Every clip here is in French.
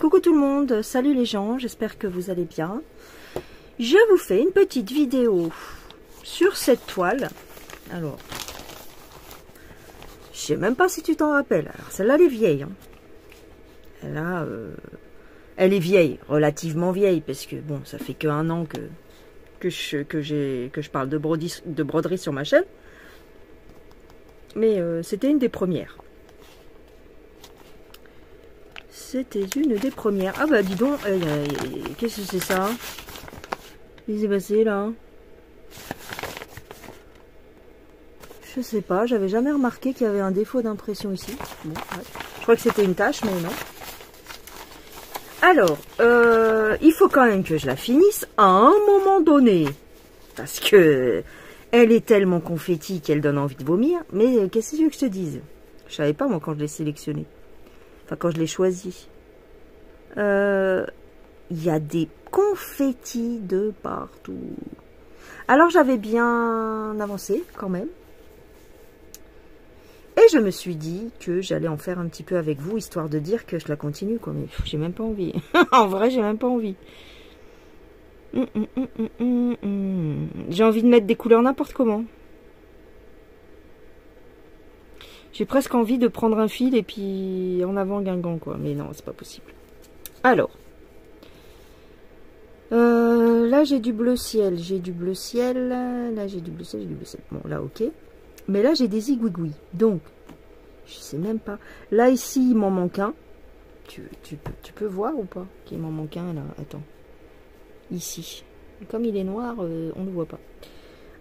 Coucou tout le monde, salut les gens, j'espère que vous allez bien. Je vous fais une petite vidéo sur cette toile. Alors, je sais même pas si tu t'en rappelles. Alors celle-là, elle est vieille. Hein. Elle est vieille, relativement vieille, parce que bon, ça fait que 1 an que je parle de broderie sur ma chaîne. Mais c'était une des premières. C'était une des premières. Ah bah dis donc, qu'est-ce que c'est ça? Qu'est-ce qui s'est passé là? Je sais pas, j'avais jamais remarqué qu'il y avait un défaut d'impression ici. Bon, ouais. Je crois que c'était une tâche, mais non. Alors, il faut quand même que je la finisse à un moment donné. Parce que elle est tellement confetti qu'elle donne envie de vomir. Mais qu'est-ce que tu veux que je te dise? Je savais pas moi quand je l'ai sélectionné. Enfin, quand je l'ai choisi. Il y a des confettis de partout. Alors, j'avais bien avancé, quand même. Et je me suis dit que j'allais en faire un petit peu avec vous, histoire de dire que je la continue, quoi. Mais j'ai même pas envie. En vrai, j'ai même pas envie. J'ai envie de mettre des couleurs n'importe comment. J'ai presque envie de prendre un fil et puis en avant Guingamp, quoi. Mais non, c'est pas possible. Alors. Là, j'ai du bleu ciel. J'ai du bleu ciel. Là, j'ai du bleu ciel, j'ai du bleu ciel. Bon, là, ok. Mais là, j'ai des zigouigouis. Donc, je sais même pas. Là, ici, il m'en manque un. Tu peux voir ou pas qu'il m'en manque un, là. Attends. Ici. Comme il est noir, on ne le voit pas.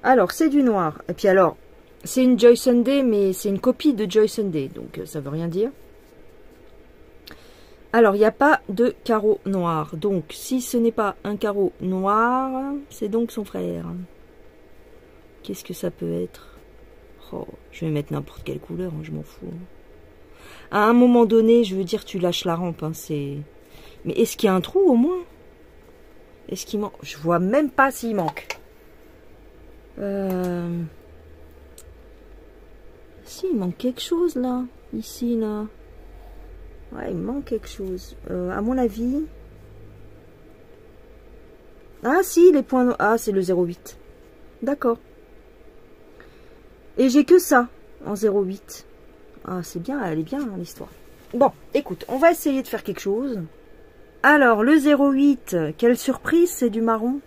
Alors, c'est du noir. Et puis alors... C'est une Joy Sunday, mais c'est une copie de Joy Sunday, donc ça veut rien dire. Alors, il n'y a pas de carreau noir. Donc, si ce n'est pas un carreau noir, c'est donc son frère. Qu'est-ce que ça peut être? Oh, je vais mettre n'importe quelle couleur, hein, je m'en fous. À un moment donné, je veux dire, tu lâches la rampe. Hein, mais est-ce qu'il y a un trou au moins? Est-ce qu'il manque? Je vois même pas s'il manque. Si, il manque quelque chose, là. Ici, là. Ouais, il manque quelque chose. À mon avis... Ah, si, les points... Ah, c'est le 0,8. D'accord. Et j'ai que ça, en 0,8. Ah, c'est bien, elle est bien, hein, l'histoire. Bon, écoute, on va essayer de faire quelque chose. Alors, le 0,8, quelle surprise, c'est du marron.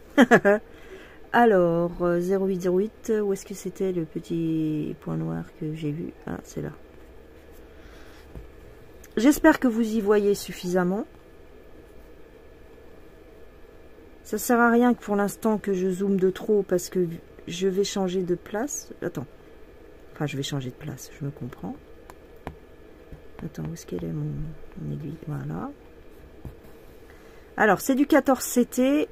Alors, 0808, où est-ce que c'était le petit point noir que j'ai vu? Ah, c'est là. J'espère que vous y voyez suffisamment. Ça sert à rien que pour l'instant que je zoome de trop parce que je vais changer de place. Attends. Enfin, je vais changer de place, je me comprends. Attends, où est-ce qu'elle est mon aiguille? Voilà. Alors, c'est du 14 CT.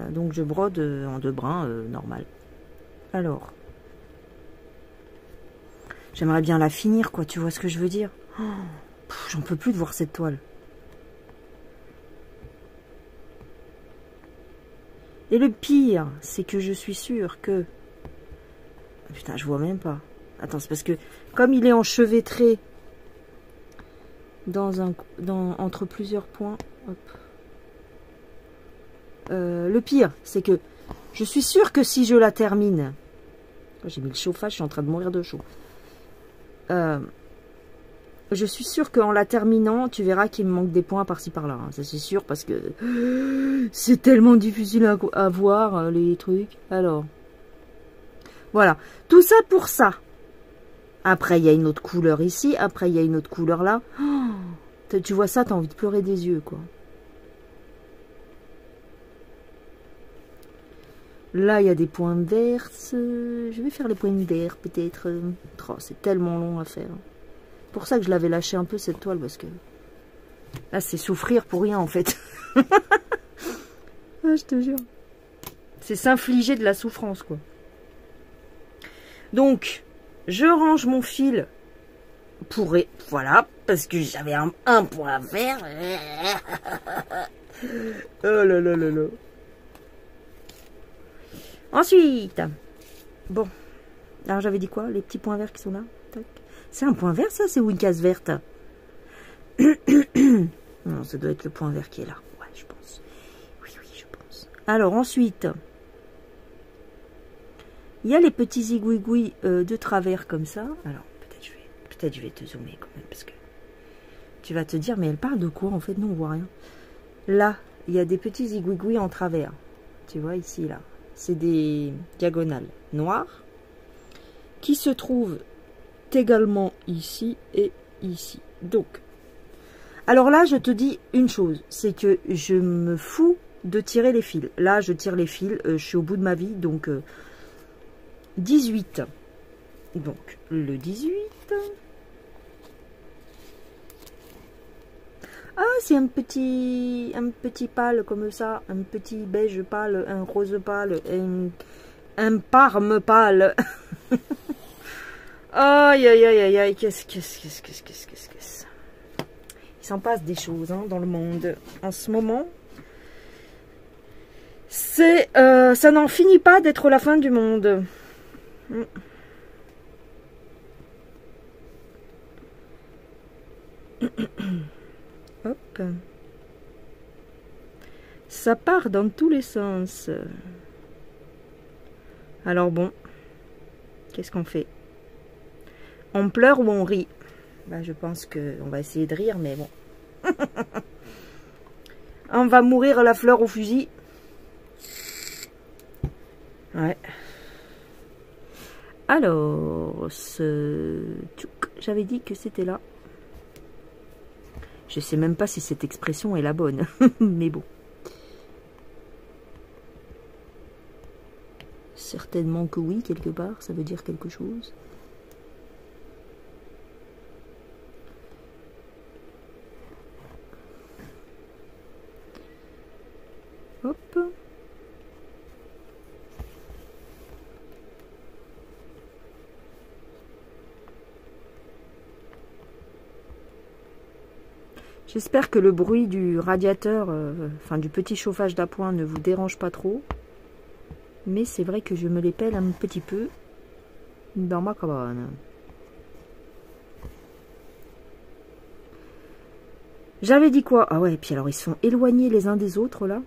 Donc je brode en 2 brins normal. Alors, j'aimerais bien la finir, quoi, tu vois ce que je veux dire? Oh, j'en peux plus de voir cette toile. Et le pire, c'est que je suis sûre que... Putain, je vois même pas. Attends, c'est parce que comme il est enchevêtré entre plusieurs points... Hop. Le pire, c'est que je suis sûre que si je la termine... J'ai mis le chauffage, je suis en train de mourir de chaud. Je suis sûre qu'en la terminant, tu verras qu'il me manque des points par-ci par-là. Hein. Ça c'est sûr parce que c'est tellement difficile à voir les trucs. Alors, voilà. Tout ça pour ça. Après, il y a une autre couleur ici. Après, il y a une autre couleur là. Oh, tu vois ça, t'as envie de pleurer des yeux, quoi. Là, il y a des points verts. Je vais faire les points verts, peut-être. Oh, c'est tellement long à faire. C'est pour ça que je l'avais lâché un peu, cette toile, parce que... Là, c'est souffrir pour rien, en fait. Ah, je te jure. C'est s'infliger de la souffrance, quoi. Donc, je range mon fil pour... Voilà, parce que j'avais un point à faire. Oh là là là là. Ensuite, bon, alors j'avais dit quoi? Les petits points verts qui sont là. C'est un point vert, ça? C'est où une case verte? Non, ça doit être le point vert qui est là. Ouais, je pense. Oui, oui, je pense. Alors, ensuite, il y a les petits zigouigouis de travers comme ça. Alors, peut-être je vais te zoomer quand même, parce que tu vas te dire, mais elle parle de quoi en fait? Non, on voit rien. Là, il y a des petits zigouigouis en travers. Tu vois, ici, là. C'est des diagonales noires qui se trouvent également ici et ici. Donc, alors là, je te dis une chose, c'est que je me fous de tirer les fils. Là, je tire les fils, je suis au bout de ma vie, donc 18. Donc, le 18. Ah, c'est un petit pâle comme ça, un petit beige pâle, un rose pâle, un parme pâle. Aïe, aïe, aïe, aïe, aïe, qu'est-ce. Il s'en passe des choses hein, dans le monde en ce moment. C'est, ça n'en finit pas d'être la fin du monde. Hop. Ça part dans tous les sens. Alors bon, qu'est-ce qu'on fait? On pleure ou on rit? Bah, je pense qu'on va essayer de rire, mais bon. On va mourir à la fleur au fusil. Ouais. Alors, j'avais dit que c'était là. Je sais même pas si cette expression est la bonne. Mais bon. Certainement que oui, quelque part. Ça veut dire quelque chose. Hop. J'espère que le bruit du radiateur, enfin du petit chauffage d'appoint ne vous dérange pas trop. Mais c'est vrai que je me les pèle un petit peu dans ma cabane. J'avais dit quoi? Ah ouais, et puis alors ils sont éloignés les uns des autres là.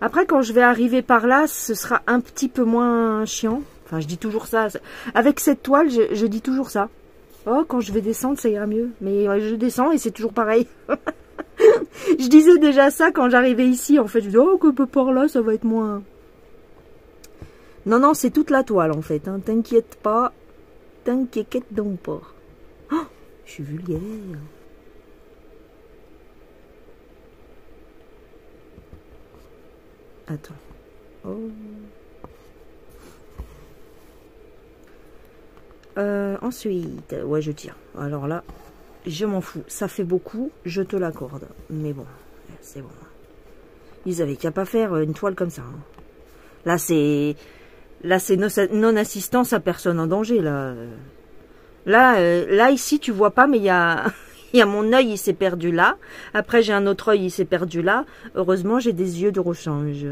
Après, quand je vais arriver par là, ce sera un petit peu moins chiant. Enfin, je dis toujours ça. Avec cette toile, je dis toujours ça. Oh, quand je vais descendre, ça ira mieux. Mais je descends et c'est toujours pareil. Je disais déjà ça quand j'arrivais ici. En fait, je disais, oh, que par là, ça va être moins... Non, non, c'est toute la toile, en fait. Hein. T'inquiète pas. T'inquiète donc pas. Oh, je suis vulgaire. Attends. Oh. Ensuite, ouais, je tire. Alors là, je m'en fous. Ça fait beaucoup, je te l'accorde. Mais bon, c'est bon. Ils avaient qu'à pas faire une toile comme ça. Hein. Là, c'est non-assistance à personne en danger. Là, ici, tu vois pas, mais il y a... Il y a mon œil, il s'est perdu là. Après, j'ai un autre œil, il s'est perdu là. Heureusement, j'ai des yeux de rechange.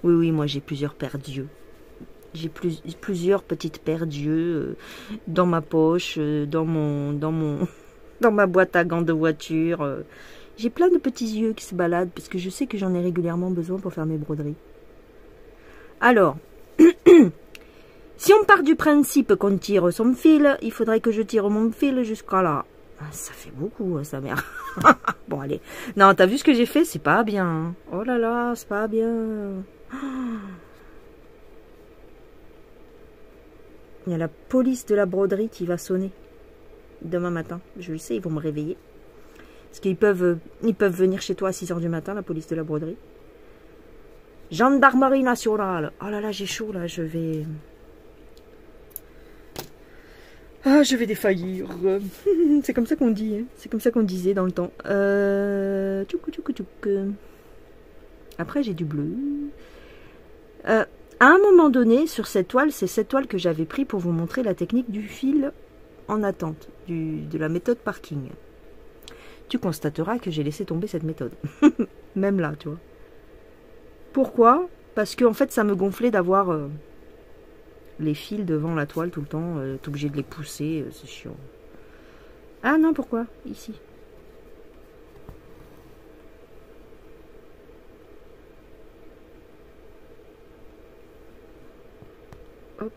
Oui, oui, moi, j'ai plusieurs paires d'yeux. J'ai plusieurs petites paires d'yeux dans ma poche, dans ma boîte à gants de voiture. J'ai plein de petits yeux qui se baladent parce que je sais que j'en ai régulièrement besoin pour faire mes broderies. Alors... Si on part du principe qu'on tire son fil, il faudrait que je tire mon fil jusqu'à là. Ça fait beaucoup, sa mère. Bon, allez. Non, t'as vu ce que j'ai fait? C'est pas bien. Oh là là, c'est pas bien. Il y a la police de la broderie qui va sonner demain matin. Je le sais, ils vont me réveiller. Parce qu'ils peuvent venir chez toi à 6 h du matin, la police de la broderie. Gendarmerie nationale. Oh là là, j'ai chaud, là, je vais... Ah, je vais défaillir. C'est comme ça qu'on dit. Hein. C'est comme ça qu'on disait dans le temps. Après, j'ai du bleu. À un moment donné, sur cette toile, c'est cette toile que j'avais pris pour vous montrer la technique du fil en attente, de la méthode parking. Tu constateras que j'ai laissé tomber cette méthode. Même là, tu vois. Pourquoi? Parce que en fait, ça me gonflait d'avoir... les fils devant la toile tout le temps. T'es obligé de les pousser, c'est chiant. Ah non, pourquoi? Ici. Hop.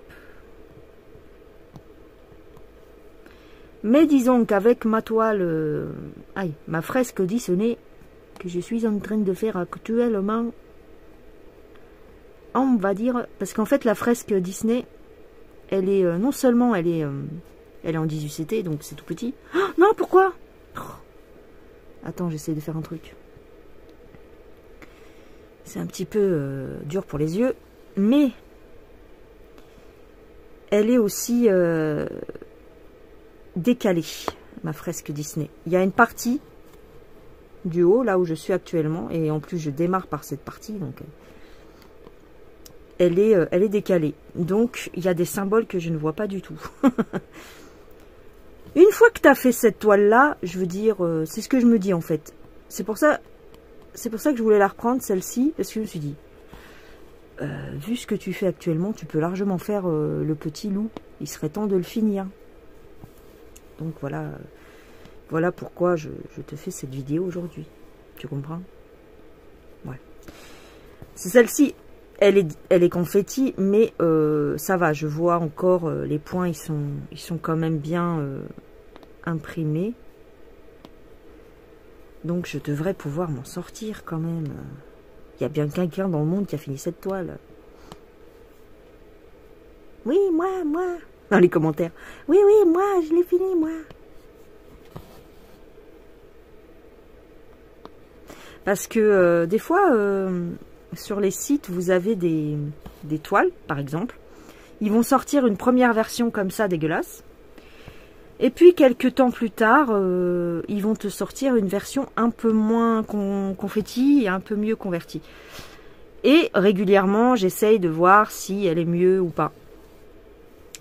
Mais disons qu'avec ma toile, aïe, ma fresque Disney, que je suis en train de faire actuellement, on va dire, parce qu'en fait la fresque Disney, elle est, non seulement elle est en 18CT, donc c'est tout petit. Oh, non, pourquoi? Oh. Attends, j'essaie de faire un truc. C'est un petit peu dur pour les yeux, mais elle est aussi décalée, ma fresque Disney. Il y a une partie du haut, là où je suis actuellement, et en plus je démarre par cette partie, donc elle est décalée. Donc il y a des symboles que je ne vois pas du tout. Une fois que tu as fait cette toile-là, je veux dire, c'est ce que je me dis en fait. C'est pour ça que je voulais la reprendre, celle-ci, parce que je me suis dit, vu ce que tu fais actuellement, tu peux largement faire le petit loup. Il serait temps de le finir. Donc voilà, voilà pourquoi je te fais cette vidéo aujourd'hui. Tu comprends? Ouais. C'est celle-ci, elle est confetti, mais ça va, je vois encore les points, ils sont quand même bien imprimés. Donc je devrais pouvoir m'en sortir quand même. Il y a bien quelqu'un dans le monde qui a fini cette toile. Oui, moi. Dans les commentaires. Oui, moi, je l'ai fini, moi. Parce que des fois, sur les sites, vous avez des toiles, par exemple. Ils vont sortir une première version comme ça, dégueulasse. Et puis, quelques temps plus tard, ils vont te sortir une version un peu moins confetti et un peu mieux convertie. Et régulièrement, j'essaye de voir si elle est mieux ou pas.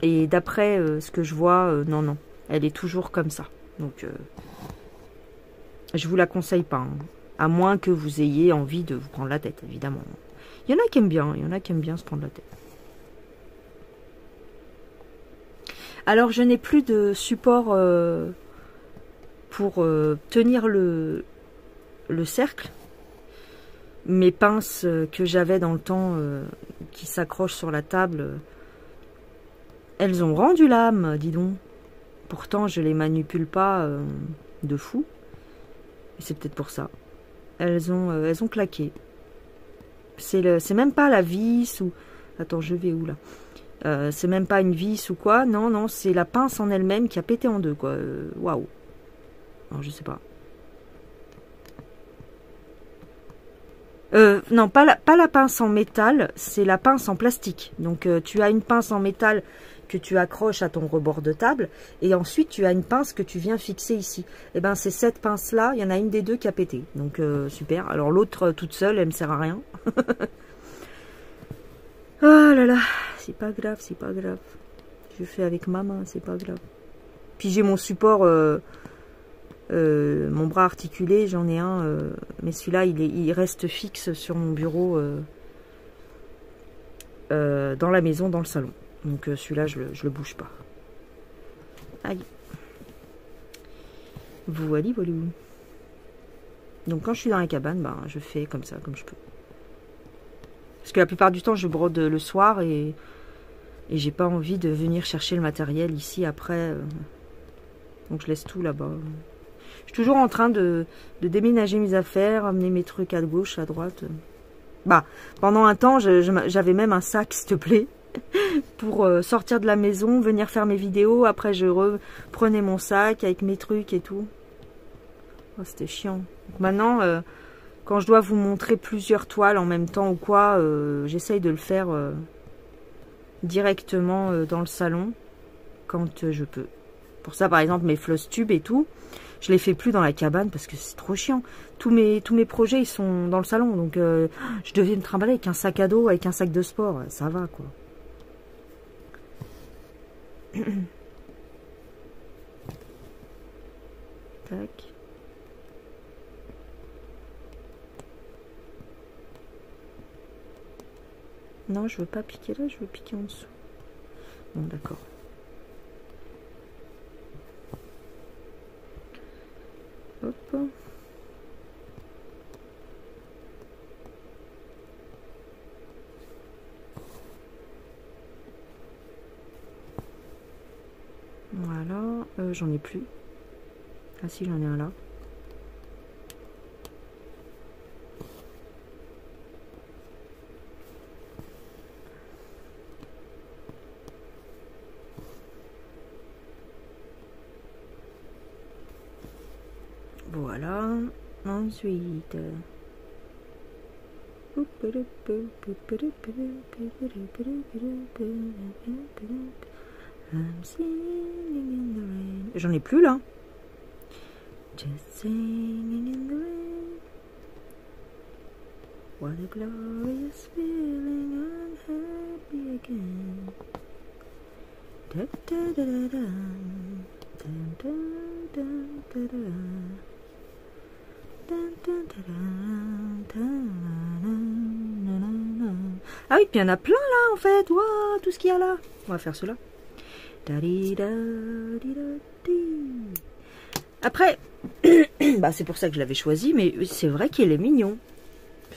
Et d'après ce que je vois, non. Elle est toujours comme ça. Donc, je vous la conseille pas. Hein. À moins que vous ayez envie de vous prendre la tête, évidemment. Il y en a qui aiment bien. Il y en a qui aiment bien se prendre la tête. Alors, je n'ai plus de support pour tenir le cercle. Mes pinces que j'avais dans le temps, qui s'accrochent sur la table, elles ont rendu l'âme, dis donc. Pourtant, je les manipule pas de fou. C'est peut-être pour ça. Elles ont claqué. C'est même pas la vis ou... Attends, je vais où là? C'est même pas une vis ou quoi. Non, c'est la pince en elle-même qui a pété en deux, quoi. Waouh. Non, je sais pas. Non, pas la pince en métal, c'est la pince en plastique. Donc, tu as une pince en métal que tu accroches à ton rebord de table. Et ensuite, tu as une pince que tu viens fixer ici. Et ben, c'est cette pince-là, il y en a une des deux qui a pété. Donc, super. Alors, l'autre, toute seule, elle me sert à rien. Oh là là, c'est pas grave. Je fais avec ma main, c'est pas grave. Puis, j'ai mon support... mon bras articulé, j'en ai un, mais celui-là, il reste fixe sur mon bureau dans la maison, dans le salon. Donc celui-là, je le bouge pas. Aïe. Voilà. Donc quand je suis dans la cabane, ben, je fais comme ça, comme je peux. Parce que la plupart du temps, je brode le soir et j'ai pas envie de venir chercher le matériel ici après. Donc je laisse tout là-bas. Je suis toujours en train de déménager mes affaires, amener mes trucs à gauche, à droite. Bah, pendant un temps, j'avais même un sac, s'il te plaît, pour sortir de la maison, venir faire mes vidéos. Après, je reprenais mon sac avec mes trucs et tout. Oh, c'était chiant. Donc maintenant, quand je dois vous montrer plusieurs toiles en même temps ou quoi, j'essaye de le faire directement dans le salon, quand je peux. Pour ça, par exemple, mes floss tubes et tout, je les fais plus dans la cabane parce que c'est trop chiant. Tous mes projets, ils sont dans le salon. Donc, je devais me trimballer avec un sac à dos, avec un sac de sport. Ça va, quoi. Tac. Non, je veux pas piquer là, je veux piquer en dessous. Bon, d'accord. Hop. Voilà, j'en ai plus. Ah si, j'en ai un là. Voilà, ensuite... J'en ai plus là. Just singing in the rain. What a glorious feeling, I'm happy again. Da, da, da, da, da. Da, da, da, da, da. Da, da, da, da, da. Ah oui, puis il y en a plein là en fait. Wow, tout ce qu'il y a là. On va faire cela. Après, bah c'est pour ça que je l'avais choisi, mais c'est vrai qu'il est mignon.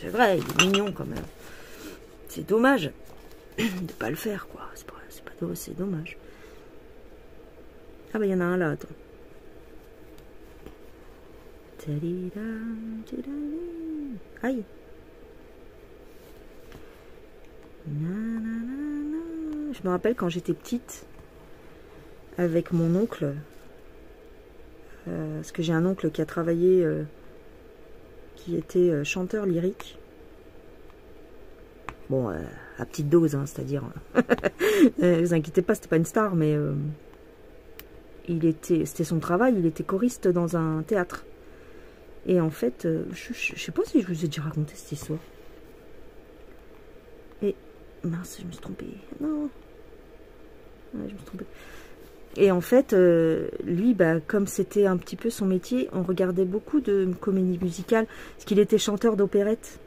C'est vrai, il est mignon quand même. C'est dommage de pas le faire, quoi. C'est dommage. Ah bah il y en a un là, attends. Aïe. Je me rappelle quand j'étais petite, avec mon oncle, parce que j'ai un oncle qui a travaillé, qui était chanteur lyrique. Bon, à petite dose, hein, c'est-à-dire, ne vous inquiétez pas, c'était pas une star, mais c'était son travail, il était choriste dans un théâtre. Et en fait, je sais pas si je vous ai déjà raconté cette histoire. Et mince, je me suis trompée. Non. Ouais, je me suis trompée. Et en fait, lui, bah, comme c'était un petit peu son métier, on regardait beaucoup de comédies musicales, parce qu'il était chanteur d'opérette,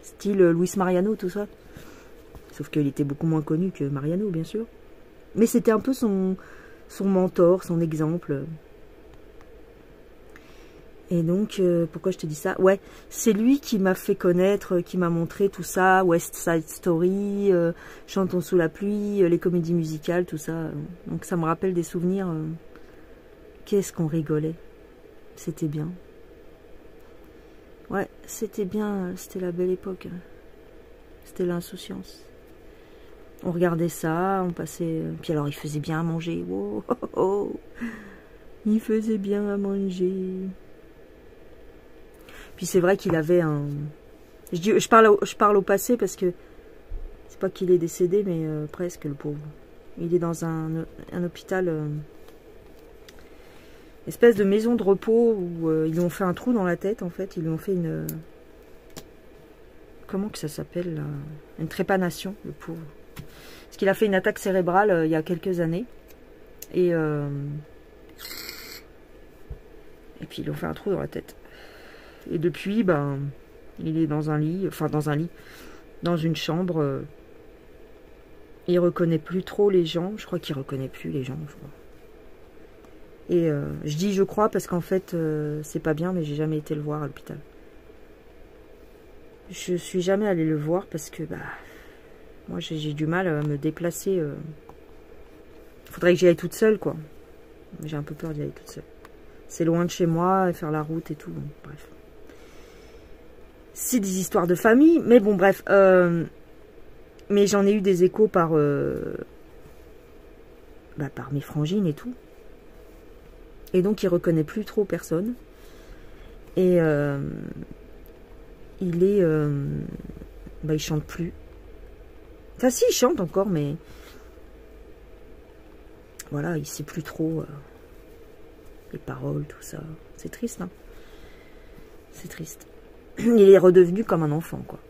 style Luis Mariano, tout ça. Sauf qu'il était beaucoup moins connu que Mariano, bien sûr. Mais c'était un peu son mentor, son exemple. Et donc, pourquoi je te dis ça? Ouais, c'est lui qui m'a fait connaître, qui m'a montré tout ça, West Side Story, Chantons sous la pluie, les comédies musicales, tout ça. Donc ça me rappelle des souvenirs. Qu'est-ce qu'on rigolait. C'était bien. Ouais, c'était bien, c'était la belle époque. C'était l'insouciance. On regardait ça, on passait... Puis alors, il faisait bien à manger. Wow, oh, oh. Il faisait bien à manger. Puis c'est vrai qu'il avait un... Je parle au passé parce que c'est pas qu'il est décédé, mais presque, le pauvre. Il est dans un hôpital, espèce de maison de repos où ils lui ont fait un trou dans la tête, en fait. Ils lui ont fait une... comment que ça s'appelle? Une trépanation, le pauvre. Parce qu'il a fait une attaque cérébrale il y a quelques années. Et puis ils lui ont fait un trou dans la tête. Et depuis, ben, il est dans un lit, enfin dans une chambre. Il reconnaît plus trop les gens. Je crois qu'il reconnaît plus les gens, je crois. Et je dis je crois parce qu'en fait, c'est pas bien, mais j'ai jamais été le voir à l'hôpital. Je suis jamais allée le voir parce que, bah, moi j'ai du mal à me déplacer. Faudrait que j'y aille toute seule, quoi. J'ai un peu peur d'y aller toute seule. C'est loin de chez moi, faire la route et tout, bon, bref. C'est des histoires de famille, mais bon, bref. Mais j'en ai eu des échos par mes frangines et tout. Et donc, il reconnaît plus trop personne. Et il chante plus. Enfin, si, il chante encore, mais... Voilà, il sait plus trop les paroles, tout ça. C'est triste, hein. C'est triste. Il est redevenu comme un enfant, quoi.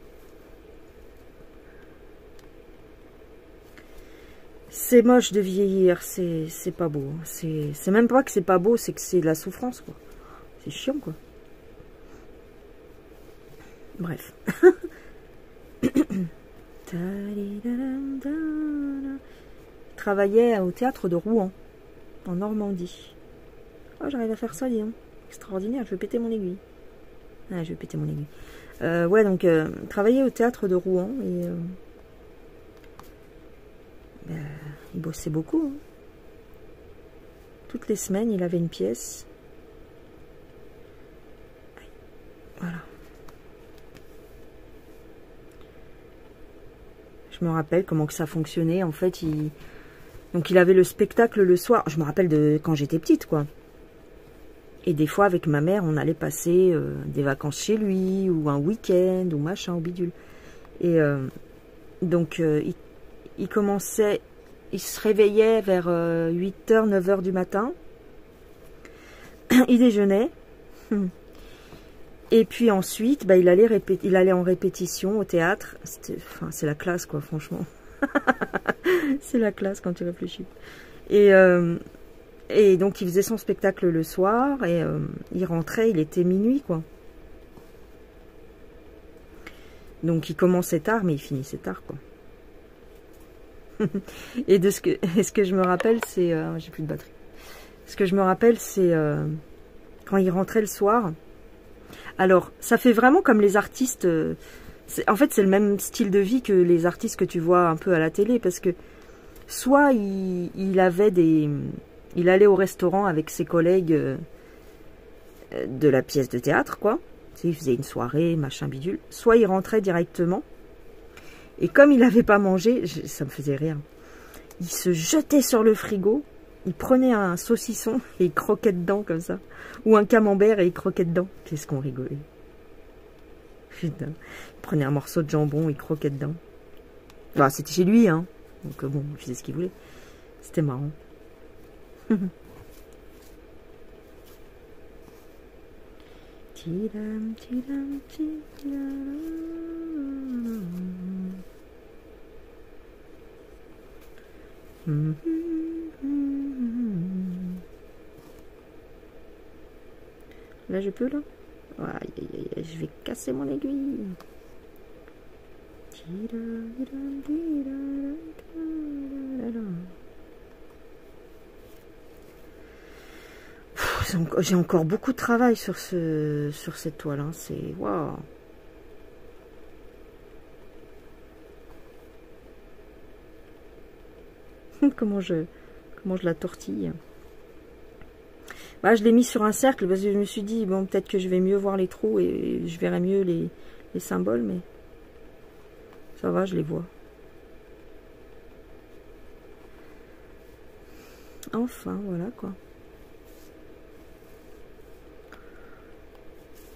C'est moche de vieillir, c'est pas beau. C'est même pas que c'est pas beau, c'est que c'est de la souffrance, quoi. C'est chiant, quoi. Bref. travaillait au théâtre de Rouen, en Normandie. Oh, j'arrive à faire ça, dis donc. Extraordinaire, je vais péter mon aiguille. Ah, je vais péter mon aiguille. Ouais, donc, travaillait au théâtre de Rouen et... il bossait beaucoup. Hein. Toutes les semaines, il avait une pièce. Voilà. Je me rappelle comment que ça fonctionnait. En fait, donc il avait le spectacle le soir. Je me rappelle de quand j'étais petite, quoi. Et des fois, avec ma mère, on allait passer des vacances chez lui, ou un week-end, ou machin, ou bidule. Et donc, il commençait... Il se réveillait vers 8h, 9h du matin. Il déjeunait. Et puis ensuite, bah, il allait en répétition au théâtre. Enfin, c'est la classe, quoi, franchement. C'est la classe quand tu réfléchis. Et donc, il faisait son spectacle le soir. Et il rentrait, il était minuit, quoi. Donc, il commençait tard, mais il finissait tard, quoi. Et ce que je me rappelle, c'est... j'ai plus de batterie. Ce que je me rappelle, c'est quand il rentrait le soir. Alors, ça fait vraiment comme les artistes... en fait, c'est le même style de vie que les artistes que tu vois un peu à la télé. Parce que soit il allait au restaurant avec ses collègues de la pièce de théâtre, quoi. Tu sais, il faisait une soirée, machin bidule. Soit il rentrait directement. Et comme il n'avait pas mangé, ça me faisait rire. Il se jetait sur le frigo, il prenait un saucisson et il croquait dedans comme ça. Ou un camembert et il croquait dedans. Qu'est-ce qu'on rigolait. Putain. Il prenait un morceau de jambon, il croquait dedans. Enfin, c'était chez lui, hein. Donc bon, il faisait ce qu'il voulait. C'était marrant. Tidam, tidam, tidam. Là, je peux, là. Je vais casser mon aiguille. J'ai encore beaucoup de travail sur cette toile. Hein. C'est waouh. comment je la tortille. Bah, je l'ai mis sur un cercle parce que je me suis dit, bon, peut-être que je vais mieux voir les trous et je verrai mieux les symboles, mais ça va, je les vois. Enfin, voilà, quoi.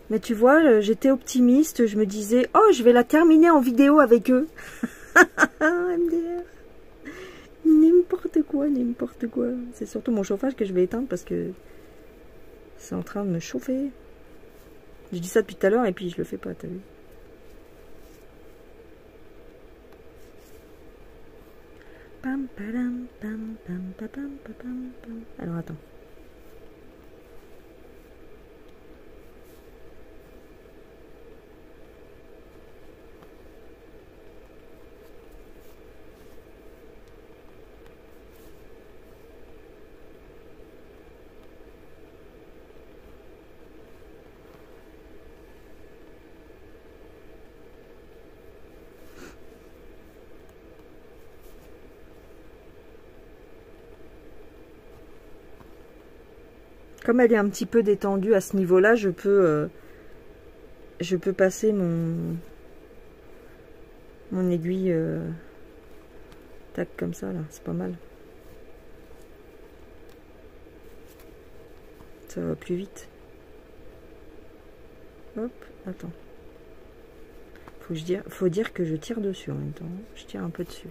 Mais tu vois, j'étais optimiste, je me disais, oh, je vais la terminer en vidéo avec eux. MDR. N'importe quoi, n'importe quoi. C'est surtout mon chauffage que je vais éteindre parce que c'est en train de me chauffer. Je dis ça depuis tout à l'heure et puis je le fais pas, t'as vu. Pam, padam, pam, pam, pam, pam, pam, pam. Alors attends. Comme elle est un petit peu détendue à ce niveau-là, je peux passer mon aiguille tac comme ça là, c'est pas mal. Ça va plus vite. Hop, attends. Faut dire que je tire dessus en même temps. Je tire un peu dessus.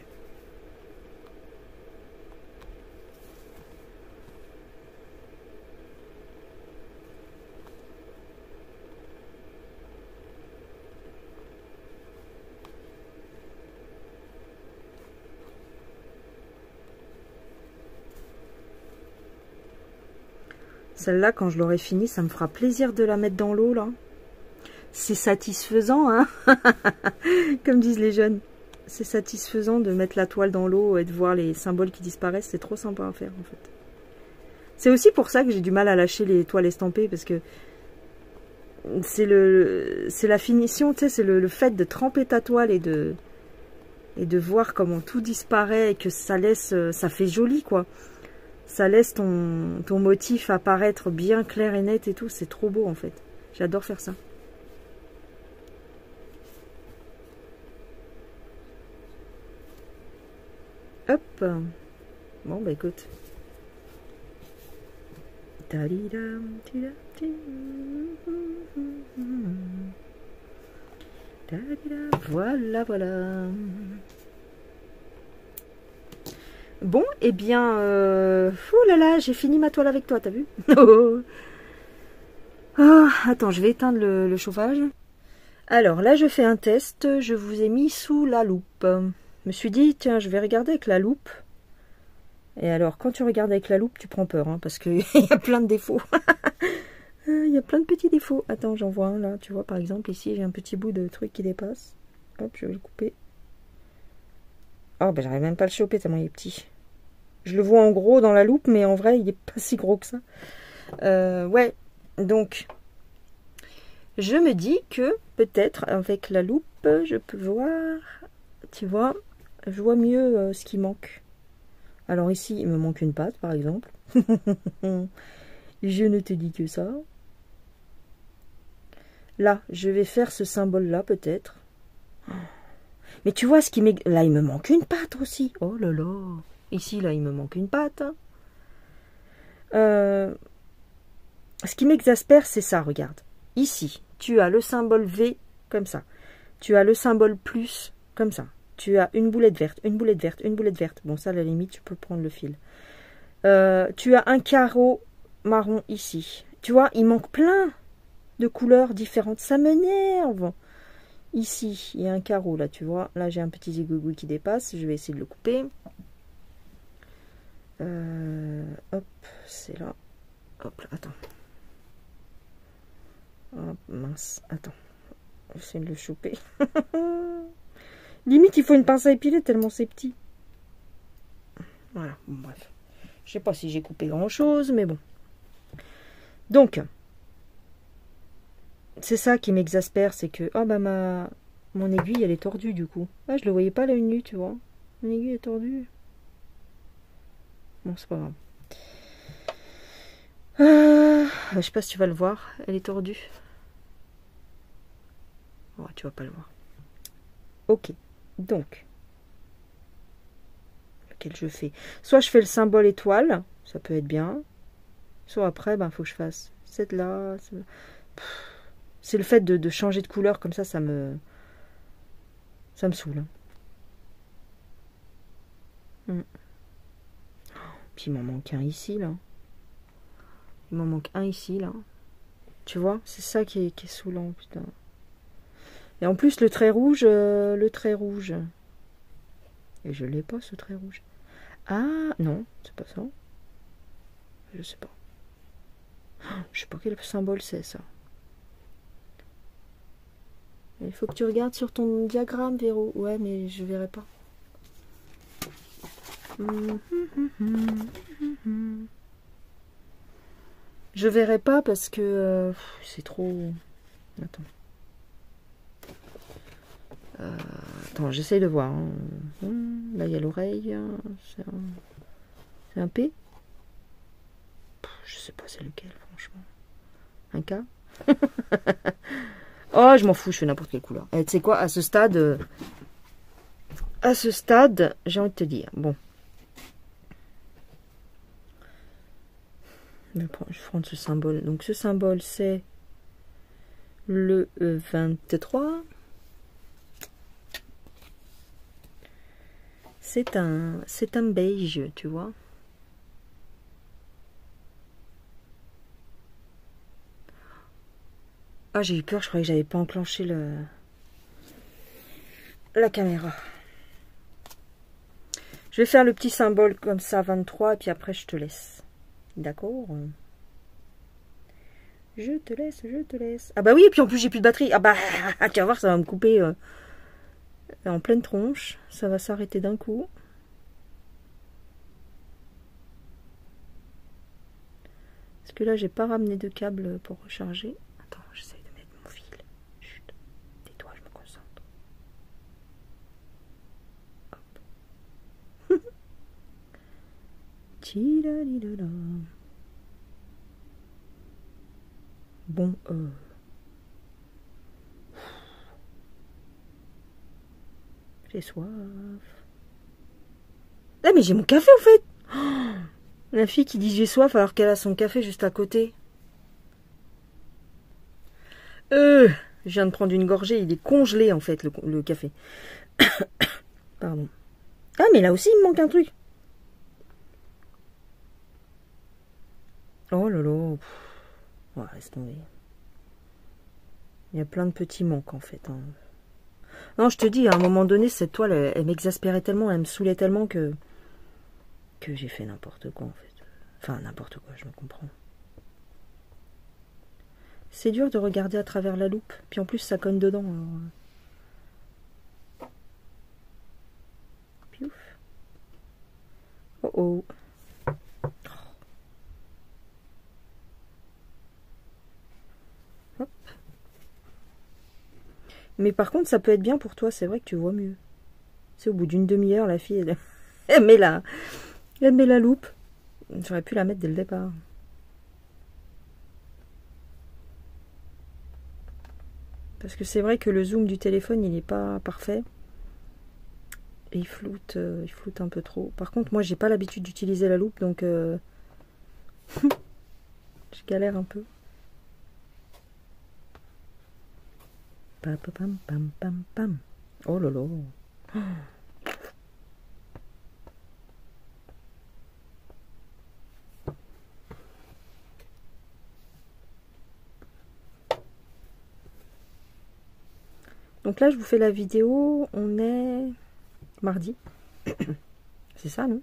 Celle-là, quand je l'aurai finie, ça me fera plaisir de la mettre dans l'eau, là. C'est satisfaisant, hein. Comme disent les jeunes. c'est satisfaisant de mettre la toile dans l'eau et de voir les symboles qui disparaissent. C'est trop sympa à faire en fait. C'est aussi pour ça que j'ai du mal à lâcher les toiles estampées, parce que c'est la finition, tu sais, c'est le fait de tremper ta toile et de voir comment tout disparaît et que ça laisse, ça fait joli quoi. Ça laisse ton motif apparaître bien clair et net et tout. C'est trop beau en fait. J'adore faire ça. Hop. Bon bah écoute. Voilà, voilà. Bon, eh bien, oh là là, j'ai fini ma toile avec toi, t'as vu? Oh, attends, je vais éteindre le chauffage. Alors là, je fais un test. Je vous ai mis sous la loupe. Je me suis dit, tiens, je vais regarder avec la loupe. Et alors, quand tu regardes avec la loupe, tu prends peur, hein, parce qu'il y a plein de défauts. Il y a plein de petits défauts. Attends, j'en vois un là. Tu vois, par exemple, ici, j'ai un petit bout de truc qui dépasse. Hop, je vais le couper. Oh, ben j'arrive même pas à le choper tellement il est petit. Je le vois en gros dans la loupe, mais en vrai, il est pas si gros que ça. Ouais, donc, je me dis que peut-être avec la loupe, je peux voir, tu vois, je vois mieux ce qui manque. Alors ici, il me manque une patte, par exemple. Je ne te dis que ça. Là, je vais faire ce symbole-là, peut-être. Mais tu vois, ce qui là, il me manque une patte aussi. Oh là là. Ici, là, il me manque une patte. Ce qui m'exaspère, c'est ça, regarde. Ici, tu as le symbole V, comme ça. Tu as le symbole plus, comme ça. Tu as une boulette verte, une boulette verte, une boulette verte. Bon, ça, à la limite, tu peux prendre le fil. Tu as un carreau marron ici. Tu vois, il manque plein de couleurs différentes. Ça m'énerve. Ici, il y a un carreau, là, tu vois. Là, j'ai un petit zigouigoui qui dépasse. Je vais essayer de le couper. Hop, c'est là. Hop, là, attends. Hop, mince, attends. J'essaie de le choper. Limite, il faut une pince à épiler tellement c'est petit. Voilà, bon, bref. Je sais pas si j'ai coupé grand-chose, mais bon. Donc, c'est ça qui m'exaspère, c'est que... Oh, bah, mon aiguille, elle est tordue, du coup. Ah, je le voyais pas, là, une nue, tu vois. Mon aiguille est tordue. Bon, c'est pas grave. Je sais pas si tu vas le voir. Elle est tordue. Oh, tu vas pas le voir. Ok. Donc, lequel je fais? Soit je fais le symbole étoile, ça peut être bien. Soit après, ben, faut que je fasse cette là. C'est le fait de changer de couleur comme ça me saoule. Puis il m'en manque un ici, là. Il m'en manque un ici, là. Tu vois, c'est ça qui est saoulant, putain. Et en plus, le trait rouge. Et je l'ai pas, ce trait rouge. Ah, non, c'est pas ça. Je sais pas. Je sais pas quel symbole c'est, ça. Il faut que tu regardes sur ton diagramme, Véro. Ouais, mais je verrai pas. Je verrai pas parce que c'est trop... Attends. Attends, j'essaye de voir. Hein. Là, il y a l'oreille. C'est un P. Je sais pas c'est lequel, franchement. Un K. Oh, je m'en fous, je fais n'importe quelle couleur. Tu sais quoi, à ce stade, j'ai envie de te dire. Bon. Je vais prendre ce symbole. Donc, ce symbole, c'est le 23. C'est un beige, tu vois. Ah, j'ai eu peur, je croyais que j'avais pas enclenché la caméra. Je vais faire le petit symbole comme ça, 23, et puis après je te laisse. D'accord? Je te laisse. Ah bah oui, et puis en plus j'ai plus de batterie. Ah bah, tu vas voir, ça va me couper En pleine tronche, ça va s'arrêter d'un coup. Parce que là, j'ai pas ramené de câble pour recharger. Attends, j'essaye de mettre mon fil. Chut, tais-toi, je me concentre. Hop. Tchilalilola. Bon, j'ai soif. Ah, mais j'ai mon café, en fait. Oh, la fille qui dit j'ai soif alors qu'elle a son café juste à côté. Je viens de prendre une gorgée. Il est congelé, en fait, le café. Pardon. Ah, mais là aussi, il me manque un truc. Oh là là. Ouais, reste tomber. Il y a plein de petits manques, en fait. Hein. Non, je te dis, à un moment donné, cette toile, elle m'exaspérait tellement, elle me saoulait tellement que j'ai fait n'importe quoi, en fait. Enfin, n'importe quoi, je me comprends. C'est dur de regarder à travers la loupe. Puis en plus, ça cogne dedans. Alors... Piouf. Oh oh. Hop. Mais par contre, ça peut être bien pour toi. C'est vrai que tu vois mieux. C'est au bout d'une demi-heure, la fille, elle met la loupe. J'aurais pu la mettre dès le départ. Parce que c'est vrai que le zoom du téléphone, il n'est pas parfait. Et il floute un peu trop. Par contre, moi, j'ai pas l'habitude d'utiliser la loupe, donc je galère un peu. Pam, pam, pam, pam, pam. Oh là là. Donc là, je vous fais la vidéo. On est mardi. C'est ça, non?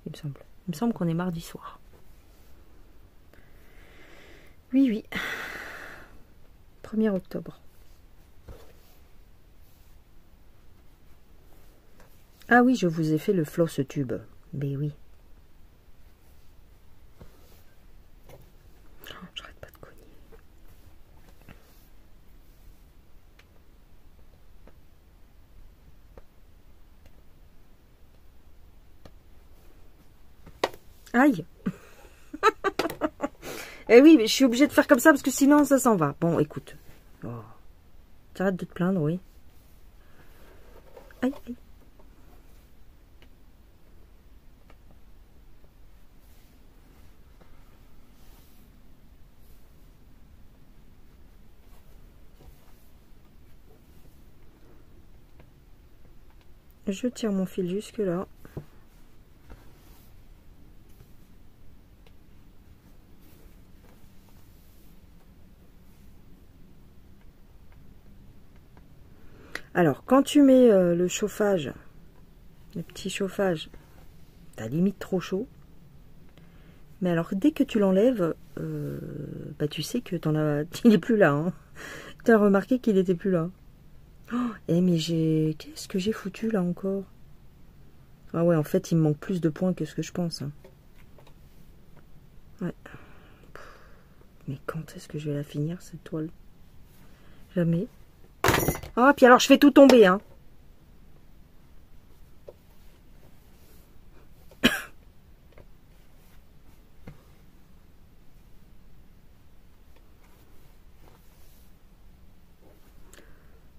Il me semble. Il me semble qu'on est mardi soir. Oui, oui. 1er octobre. Ah oui, je vous ai fait le floss tube. Mais oui. Oh, j'arrête pas de cogner. Aïe. Eh oui, mais je suis obligée de faire comme ça parce que sinon ça s'en va. Bon, écoute. Oh. T'arrêtes de te plaindre, oui. Aïe, aïe. Je tire mon fil jusque là. Alors, quand tu mets le chauffage, le petit chauffage, t'as limite trop chaud. Mais alors, dès que tu l'enlèves, bah, tu sais que il n'est plus là. Hein. Tu as remarqué qu'il n'était plus là. Oh, mais qu'est-ce que j'ai foutu là encore? Ah ouais, en fait, il me manque plus de points que ce que je pense. Hein. Ouais. Mais quand est-ce que je vais la finir, cette toile? Jamais. Ah, puis alors, je fais tout tomber, hein.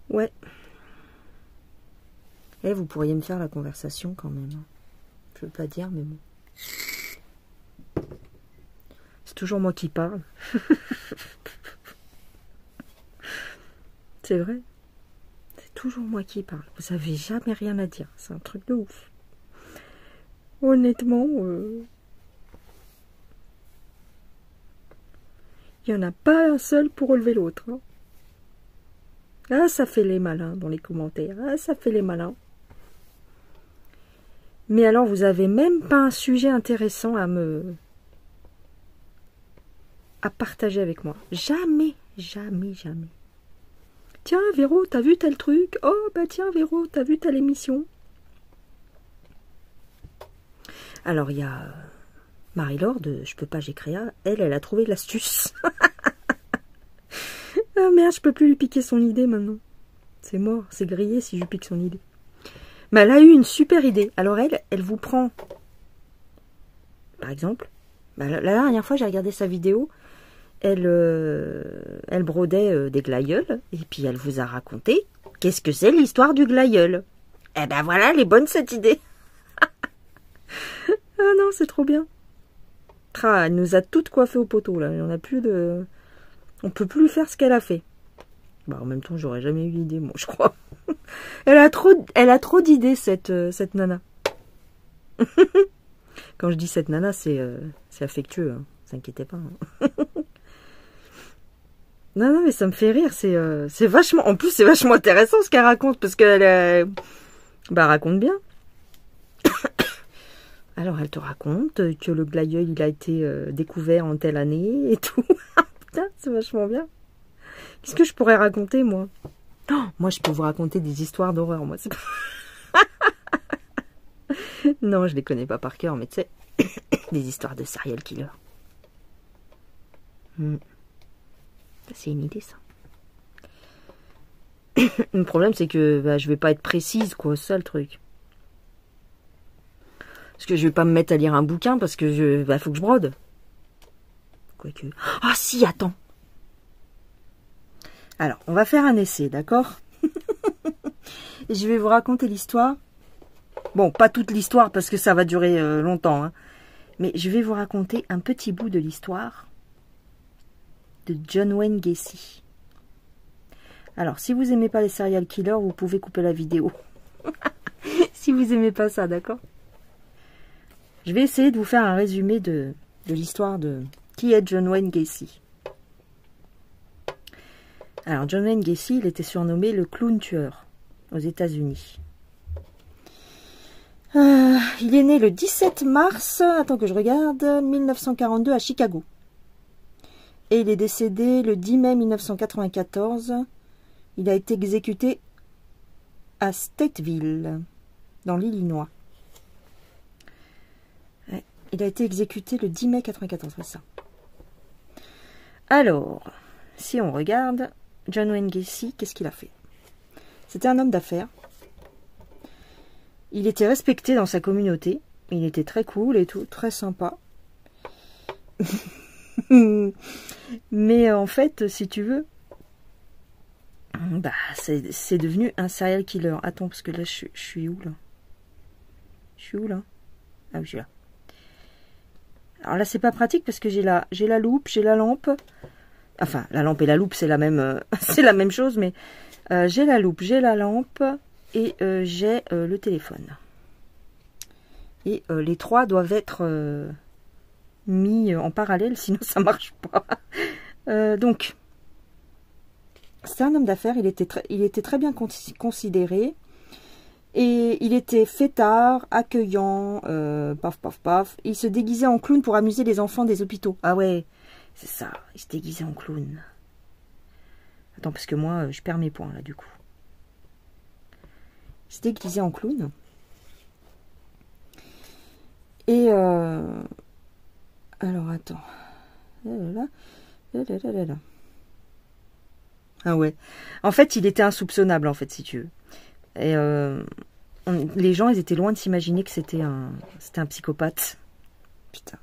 Ouais. Eh, vous pourriez me faire la conversation quand même. Je veux pas dire, mais bon. C'est toujours moi qui parle. C'est vrai. C'est toujours moi qui parle. Vous avez jamais rien à dire. C'est un truc de ouf. Honnêtement, il n'y en a pas un seul pour relever l'autre. Hein. Ah, ça fait les malins dans les commentaires. Ah, ça fait les malins. Mais alors, vous avez même pas un sujet intéressant à partager avec moi. Jamais, jamais, jamais. tiens, Véro, t'as vu tel truc? Oh, bah tiens, Véro, t'as vu telle émission? Alors, il y a Marie-Laure de Je peux pas, j'ai créé. Elle a trouvé l'astuce. Ah merde, je peux plus lui piquer son idée maintenant. C'est mort, c'est grillé si je pique son idée. Mais elle a eu une super idée. Alors elle vous prend, par exemple, bah, la dernière fois j'ai regardé sa vidéo, elle brodait des glaïeuls, et puis elle vous a raconté qu'est-ce que c'est l'histoire du glaïeul. Eh ben voilà, elle est bonne cette idée. Ah non, c'est trop bien. Elle nous a toutes coiffées au poteau là, on a plus de... On peut plus faire ce qu'elle a fait. Bah, en même temps, j'aurais jamais eu l'idée, moi, je crois. Elle a trop d'idées, cette nana. Quand je dis cette nana, c'est affectueux, hein. Ne vous inquiétez pas. Hein. Non, mais ça me fait rire. C'est vachement... En plus, c'est vachement intéressant ce qu'elle raconte, parce qu'elle raconte bien. Alors, elle te raconte que le glaïeul, il a été découvert en telle année et tout. Putain, c'est vachement bien. Qu'est-ce que je pourrais raconter, moi? Oh, moi, je peux vous raconter des histoires d'horreur, moi. Non, je les connais pas par cœur, mais tu sais, des histoires de serial killer. C'est une idée, ça. Le problème, c'est que je vais pas être précise, quoi. C'est ça, le truc. Parce que je vais pas me mettre à lire un bouquin, parce que faut que je brode. Quoique... Ah si, attends. Alors, on va faire un essai, d'accord? Et je vais vous raconter l'histoire. Bon, pas toute l'histoire, parce que ça va durer longtemps. Hein. Mais je vais vous raconter un petit bout de l'histoire de John Wayne Gacy. Alors, si vous aimez pas les serial killers, vous pouvez couper la vidéo. Si vous aimez pas ça, d'accord? Je vais essayer de vous faire un résumé de l'histoire de... Qui est John Wayne Gacy? Alors, John Wayne Gacy, il était surnommé le clown tueur aux États-Unis. Il est né le 17 mars, attends que je regarde, 1942 à Chicago. Et il est décédé le 10 mai 1994. Il a été exécuté à Stateville, dans l'Illinois. Ouais, il a été exécuté le 10 mai 1994, c'est ça. Alors, si on regarde, John Wayne Gacy, qu'est-ce qu'il a fait? C'était un homme d'affaires. Il était respecté dans sa communauté. Il était très cool et tout, très sympa. Mais en fait, si tu veux, c'est devenu un serial killer. Attends, parce que là, je suis où, là? Je suis où, là? Ah oui, je suis là. Alors là, c'est pas pratique parce que j'ai la loupe, j'ai la lampe. Enfin, la lampe et la loupe, c'est la même, c'est la même chose, mais j'ai la loupe, j'ai la lampe et j'ai le téléphone. Et les trois doivent être mis en parallèle, sinon ça marche pas. Donc, c'est un homme d'affaires, il était très bien considéré. Et il était fêtard, accueillant, paf, paf, paf. Il se déguisait en clown pour amuser les enfants des hôpitaux. Ah ouais, c'est ça, il se déguisait en clown. Attends, parce que moi, je perds mes points, là, du coup. Il se déguisait en clown. Et, alors, attends. Ah ouais. En fait, il était insoupçonnable, en fait, si tu veux. Et les gens, ils étaient loin de s'imaginer que c'était un psychopathe. Putain.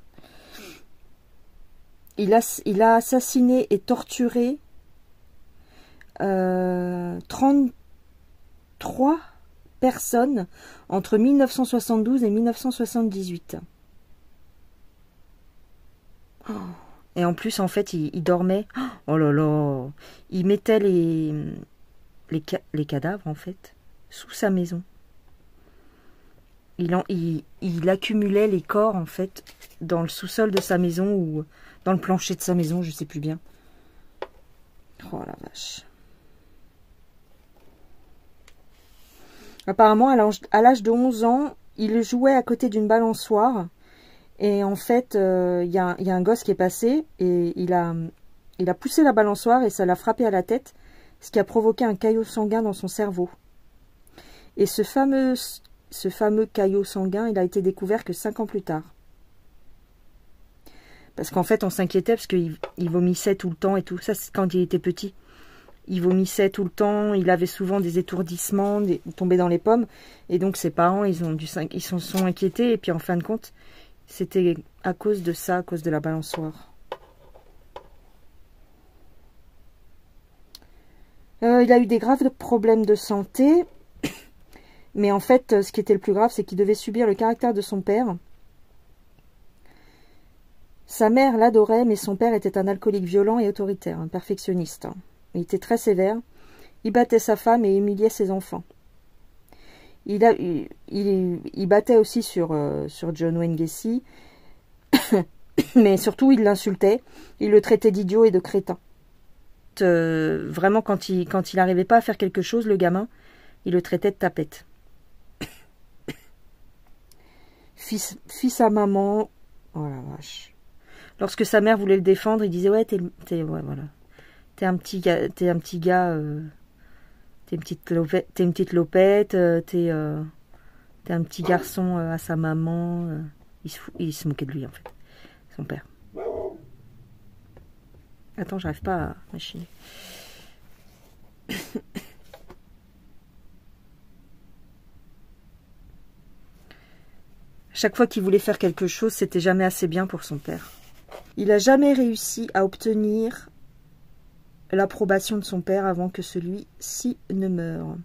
Il a assassiné et torturé 33 personnes entre 1972 et 1978. Oh. Et en plus, en fait, il dormait. Oh là là. Il mettait les cadavres, en fait, sous sa maison. Il accumulait les corps, en fait, dans le sous-sol de sa maison ou dans le plancher de sa maison, je sais plus bien. Oh la vache. Apparemment, à l'âge de 11 ans, il jouait à côté d'une balançoire. Et en fait, il y a un gosse qui est passé et il a poussé la balançoire et ça l'a frappé à la tête. ce qui a provoqué un caillot sanguin dans son cerveau. Et ce fameux caillot sanguin, il a été découvert que 5 ans plus tard. Parce qu'en fait, on s'inquiétait parce qu'il vomissait tout le temps et tout. Ça, c'est quand il était petit. Il vomissait tout le temps, il avait souvent des étourdissements, tombait dans les pommes. Et donc, ses parents, ils se sont inquiétés. Et puis, en fin de compte, c'était à cause de ça, à cause de la balançoire. Il a eu des graves problèmes de santé. Mais en fait, ce qui était le plus grave, c'est qu'il devait subir le caractère de son père. Sa mère l'adorait, mais son père était un alcoolique violent et autoritaire, un perfectionniste. Il était très sévère. Il battait sa femme et humiliait ses enfants. Il battait aussi sur John Wayne Gacy, mais surtout il l'insultait. Il le traitait d'idiot et de crétin. Vraiment, quand il n'arrivait pas à faire quelque chose, le gamin, il le traitait de tapette. Fils à maman, oh la vache. Lorsque sa mère voulait le défendre, il disait ouais, t'es un petit gars, t'es une petite lopette, t'es un petit garçon à sa maman. Il se moquait de lui en fait, son père. Attends, j'arrive pas à machiner. Chaque fois qu'il voulait faire quelque chose, c'était jamais assez bien pour son père. Il n'a jamais réussi à obtenir l'approbation de son père avant que celui-ci ne meure.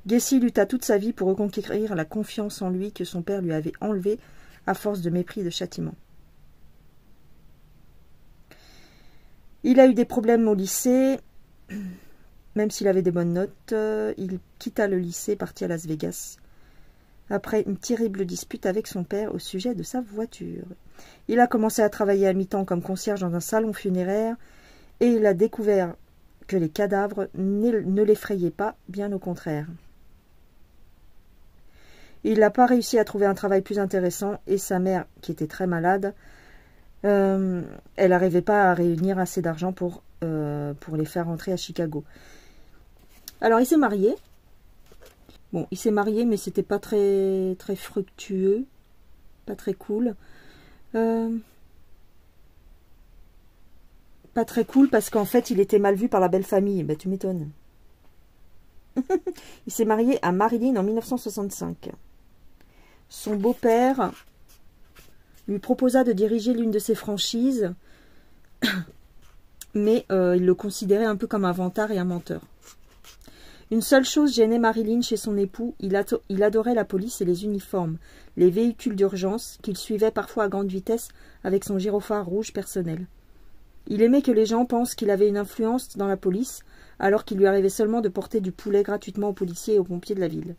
Gacy lutta toute sa vie pour reconquérir la confiance en lui que son père lui avait enlevée à force de mépris et de châtiment. Il a eu des problèmes au lycée, même s'il avait des bonnes notes. Il quitta le lycée et partit à Las Vegas, après une terrible dispute avec son père au sujet de sa voiture. Il a commencé à travailler à mi-temps comme concierge dans un salon funéraire et il a découvert que les cadavres ne l'effrayaient pas, bien au contraire. Il n'a pas réussi à trouver un travail plus intéressant et sa mère, qui était très malade, elle n'arrivait pas à réunir assez d'argent pour les faire rentrer à Chicago. Alors il s'est marié. Bon, il s'est marié, mais c'était pas très fructueux, pas très cool. Pas très cool parce qu'en fait, il était mal vu par la belle famille. Ben, tu m'étonnes. Il s'est marié à Marilyn en 1965. Son beau-père lui proposa de diriger l'une de ses franchises, mais il le considérait un peu comme un vantard et un menteur. Une seule chose gênait Marilyn chez son époux, il adorait la police et les uniformes, les véhicules d'urgence qu'il suivait parfois à grande vitesse avec son gyrophare rouge personnel. Il aimait que les gens pensent qu'il avait une influence dans la police, alors qu'il lui arrivait seulement de porter du poulet gratuitement aux policiers et aux pompiers de la ville.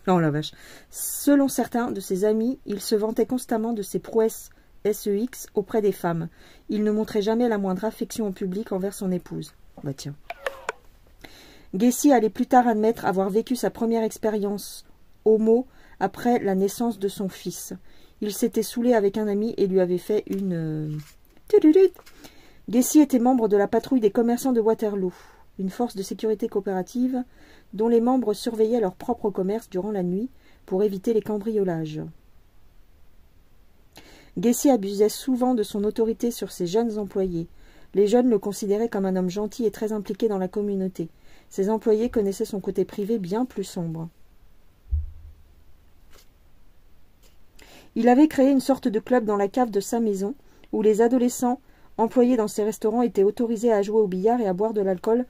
Oh la vache. Selon certains de ses amis, il se vantait constamment de ses prouesses SEX auprès des femmes. Il ne montrait jamais la moindre affection au public envers son épouse. Bah tiens. Gacy allait plus tard admettre avoir vécu sa première expérience homo après la naissance de son fils. Il s'était saoulé avec un ami et lui avait fait une... Gacy était membre de la patrouille des commerçants de Waterloo, une force de sécurité coopérative dont les membres surveillaient leur propre commerce durant la nuit pour éviter les cambriolages. Gacy abusait souvent de son autorité sur ses jeunes employés. Les jeunes le considéraient comme un homme gentil et très impliqué dans la communauté. Ses employés connaissaient son côté privé bien plus sombre. Il avait créé une sorte de club dans la cave de sa maison, où les adolescents employés dans ses restaurants étaient autorisés à jouer au billard et à boire de l'alcool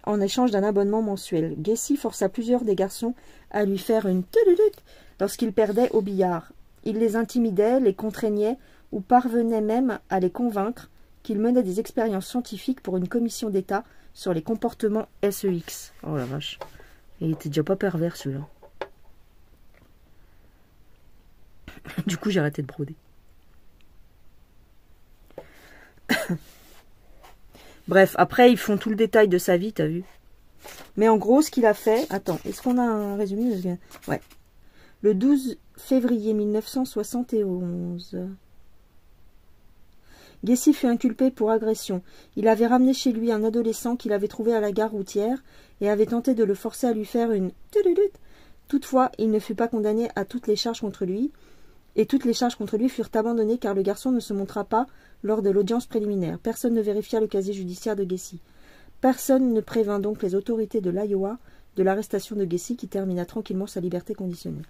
en échange d'un abonnement mensuel. Gacy força plusieurs des garçons à lui faire une tududut lorsqu'ils perdaient au billard. Il les intimidait, les contraignait ou parvenait même à les convaincre qu'il menait des expériences scientifiques pour une commission d'État sur les comportements SEX. Oh la vache. Il était déjà pas pervers celui-là. Du coup, j'ai arrêté de broder. Bref, après, ils font tout le détail de sa vie, t'as vu. Mais en gros, ce qu'il a fait... Attends, est-ce qu'on a un résumé? Ouais. Le 12 février 1971, Gacy fut inculpé pour agression. Il avait ramené chez lui un adolescent qu'il avait trouvé à la gare routière et avait tenté de le forcer à lui faire une... Toutefois, il ne fut pas condamné à toutes les charges contre lui, et toutes les charges contre lui furent abandonnées car le garçon ne se montra pas lors de l'audience préliminaire. Personne ne vérifia le casier judiciaire de Gacy. Personne ne prévint donc les autorités de l'Iowa de l'arrestation de Gacy qui termina tranquillement sa liberté conditionnelle.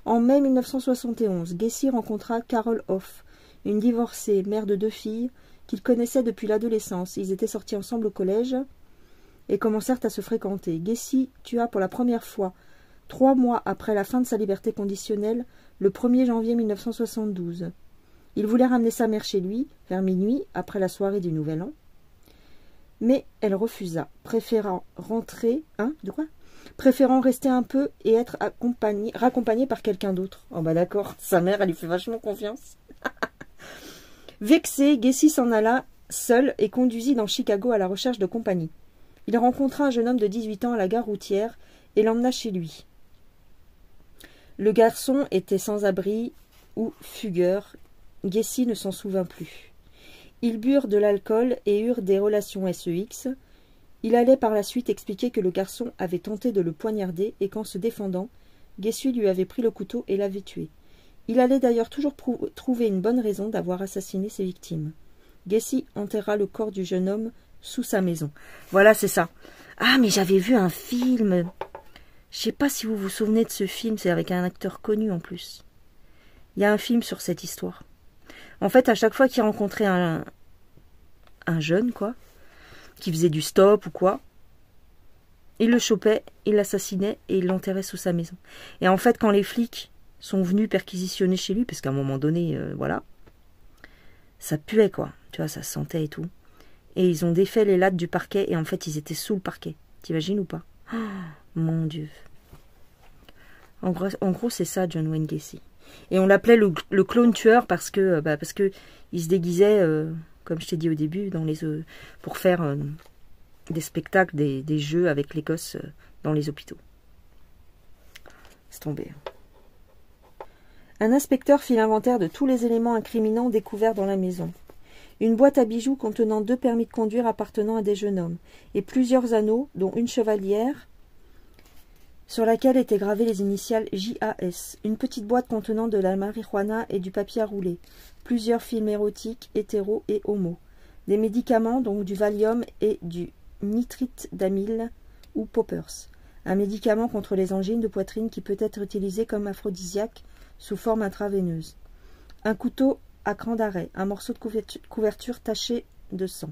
En mai 1971, Gacy rencontra Carol Hoff, une divorcée, mère de 2 filles, qu'il connaissait depuis l'adolescence. Ils étaient sortis ensemble au collège et commencèrent à se fréquenter. Gacy tua pour la première fois 3 mois après la fin de sa liberté conditionnelle, le 1er janvier 1972. Il voulait ramener sa mère chez lui, vers minuit, après la soirée du Nouvel An. Mais elle refusa, préférant rester un peu et être raccompagnée par quelqu'un d'autre. Oh bah d'accord, sa mère, elle lui fait vachement confiance. Vexé, Gacy s'en alla seul et conduisit dans Chicago à la recherche de compagnie. Il rencontra un jeune homme de 18 ans à la gare routière et l'emmena chez lui. Le garçon était sans abri ou fugueur. Gacy ne s'en souvint plus. Ils burent de l'alcool et eurent des relations sex. Il allait par la suite expliquer que le garçon avait tenté de le poignarder et qu'en se défendant, Gacy lui avait pris le couteau et l'avait tué. Il allait d'ailleurs toujours trouver une bonne raison d'avoir assassiné ses victimes. Gacy enterra le corps du jeune homme sous sa maison. Voilà, c'est ça. Ah, mais j'avais vu un film. Je sais pas si vous vous souvenez de ce film, c'est avec un acteur connu en plus. Il y a un film sur cette histoire. En fait, à chaque fois qu'il rencontrait un jeune, quoi, qui faisait du stop ou quoi, il le chopait, il l'assassinait et il l'enterrait sous sa maison. Et en fait, quand les flics sont venus perquisitionner chez lui, parce qu'à un moment donné, voilà, ça puait, quoi. Tu vois, ça sentait et tout. Et ils ont défait les lattes du parquet et en fait, ils étaient sous le parquet. T'imagines ou pas? Oh, mon Dieu. En gros, c'est ça, John Wayne Gacy. Et on l'appelait le clone tueur parce que il se déguisait, comme je t'ai dit au début, pour faire des spectacles, des jeux avec les gosses dans les hôpitaux. C'est tombé. Un inspecteur fit l'inventaire de tous les éléments incriminants découverts dans la maison. Une boîte à bijoux contenant 2 permis de conduire appartenant à des jeunes hommes, et plusieurs anneaux, dont une chevalière, sur laquelle étaient gravées les initiales JAS, une petite boîte contenant de la marijuana et du papier à rouler, plusieurs films érotiques, hétéros et homo, des médicaments, donc du Valium et du nitrite d'amyle ou poppers, un médicament contre les angines de poitrine qui peut être utilisé comme aphrodisiaque sous forme intraveineuse, un couteau à cran d'arrêt, un morceau de couverture taché de sang,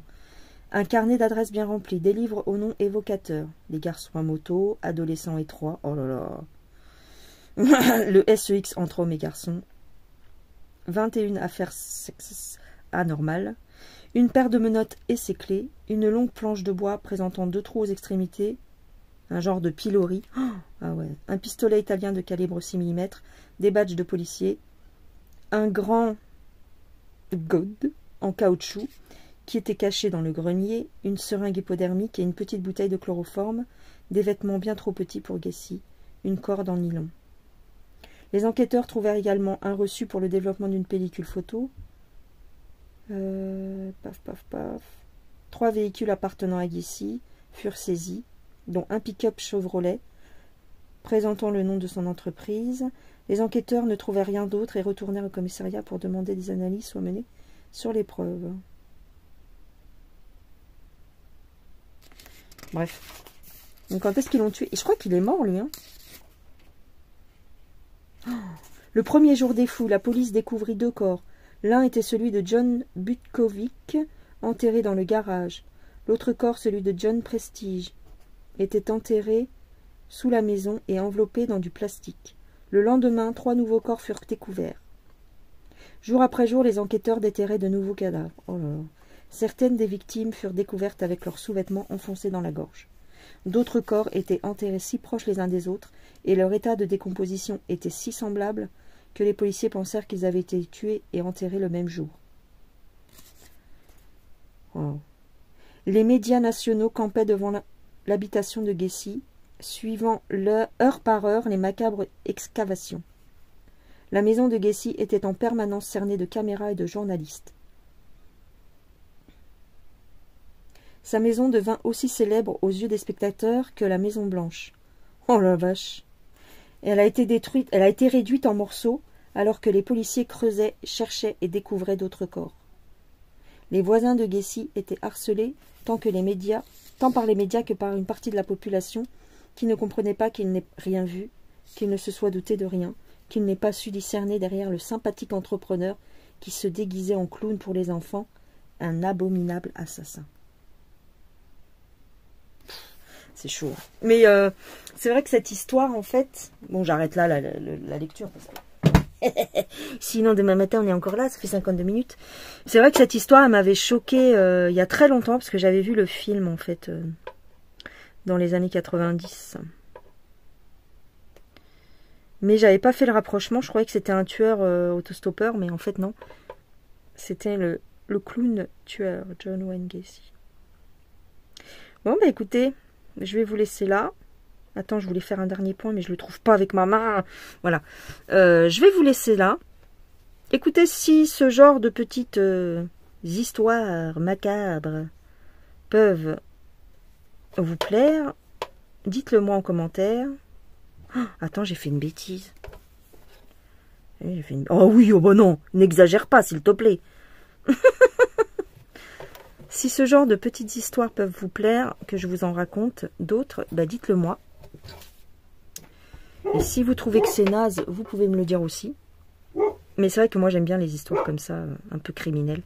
un carnet d'adresses bien rempli, des livres aux noms évocateurs, les garçons à moto, adolescents étroits, oh là là, le SEX entre hommes et garçons, 21 affaires sexes anormales, une paire de menottes et ses clés, une longue planche de bois présentant 2 trous aux extrémités, un genre de pilori, ah ouais, un pistolet italien de calibre 6 mm, des badges de policiers, un grand god en caoutchouc qui était caché dans le grenier, une seringue hypodermique et une petite bouteille de chloroforme, des vêtements bien trop petits pour Gacy, une corde en nylon. Les enquêteurs trouvèrent également un reçu pour le développement d'une pellicule photo. 3 véhicules appartenant à Gacy furent saisis, dont un pick-up Chevrolet présentant le nom de son entreprise. Les enquêteurs ne trouvaient rien d'autre et retournèrent au commissariat pour demander des analyses soient menées sur les preuves. Bref. Donc quand est-ce qu'ils l'ont tué? Et je crois qu'il est mort, lui. Hein. Oh. Le premier jour des fous, la police découvrit 2 corps. L'un était celui de John Butkovic, enterré dans le garage. L'autre corps, celui de John Prestige, était enterré sous la maison et enveloppé dans du plastique. Le lendemain, 3 nouveaux corps furent découverts. Jour après jour, les enquêteurs déterraient de nouveaux cadavres. Oh là là. Certaines des victimes furent découvertes avec leurs sous-vêtements enfoncés dans la gorge. D'autres corps étaient enterrés si proches les uns des autres et leur état de décomposition était si semblable que les policiers pensèrent qu'ils avaient été tués et enterrés le même jour. Oh. Les médias nationaux campaient devant l'habitation de Gacy, suivant heure par heure les macabres excavations. La maison de Gacy était en permanence cernée de caméras et de journalistes. Sa maison devint aussi célèbre aux yeux des spectateurs que la Maison Blanche. Oh la vache! Et elle a été détruite, elle a été réduite en morceaux alors que les policiers creusaient, cherchaient et découvraient d'autres corps. Les voisins de Gacy étaient harcelés tant par les médias que par une partie de la population qui ne comprenait pas qu'il n'ait rien vu, qu'il ne se soit douté de rien, qu'il n'ait pas su discerner derrière le sympathique entrepreneur qui se déguisait en clown pour les enfants, un abominable assassin. C'est chaud. Mais c'est vrai que cette histoire, en fait... Bon, j'arrête là la lecture. Parce que... Sinon, demain matin, on est encore là. Ça fait 52 minutes. C'est vrai que cette histoire, elle m'avait choquée il y a très longtemps. Parce que j'avais vu le film, en fait, dans les années 90. Mais j'avais pas fait le rapprochement. Je croyais que c'était un tueur autostoppeur. Mais en fait, non. C'était le clown tueur, John Wayne Gacy. Bon, bah écoutez... Je vais vous laisser là. Attends, je voulais faire un dernier point, mais je ne le trouve pas avec ma main. Voilà. Je vais vous laisser là. Écoutez, si ce genre de petites histoires macabres peuvent vous plaire, dites-le moi en commentaire. Oh, attends, j'ai fait une bêtise. Oh oui, oh bah non, n'exagère pas, s'il te plaît. Si ce genre de petites histoires peuvent vous plaire, que je vous en raconte d'autres, bah dites-le moi. Et si vous trouvez que c'est naze, vous pouvez me le dire aussi. Mais c'est vrai que moi j'aime bien les histoires comme ça, un peu criminelles.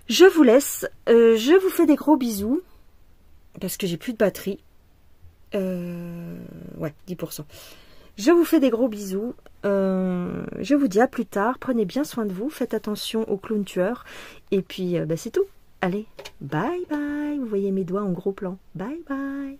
Je vous laisse. Je vous fais des gros bisous. Parce que j'ai plus de batterie. Ouais, 10%. Je vous fais des gros bisous. Je vous dis à plus tard. Prenez bien soin de vous. Faites attention aux clowns tueurs. Et puis, bah, c'est tout. Allez, bye bye. Vous voyez mes doigts en gros plan. Bye bye.